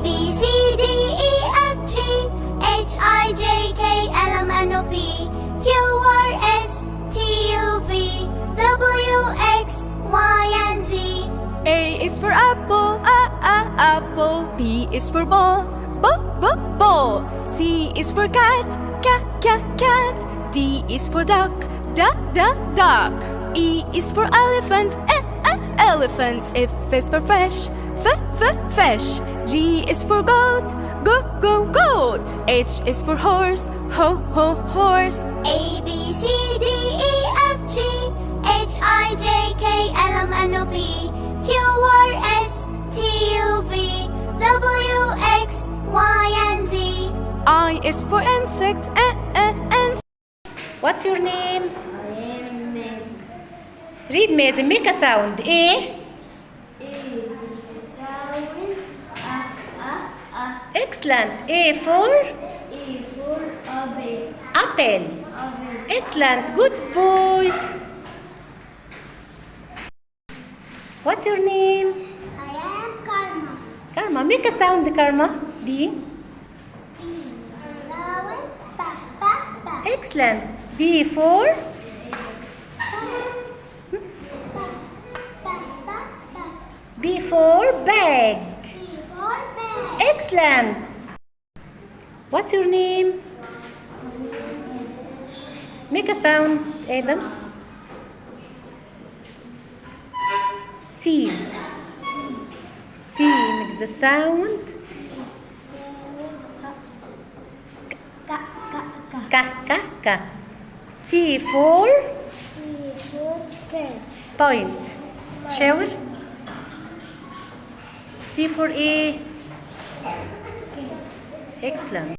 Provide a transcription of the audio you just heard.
B, C, D, E, F, G, H, I, J, K, L, M, N, O, P, Q, R, S, T, U, V, W, X, Y, and Z. A is for apple, apple. B is for ball, ball. C is for cat, cat. D is for duck, duck. E is for elephant, elephant. F is for fish, fish. G is for goat, goat. H is for horse, horse. A, B, C, D, E, F, G, H, I, J, K, L, M, N, O, P, Q, R, S, T, U, V, W, X, Y, and Z. I is for insect, What's your name? Read me the make a sound. A. Excellent. A for apple. Excellent. Good boy. What's your name? I am Karma. Karma. Make a sound, Karma. B. Flower, ba. Excellent. B for B for bag. C for bag. Excellent. What's your name? Make a sound, Adam. C. C makes the sound. Ka. C for point. Shower. C for A. Excellent.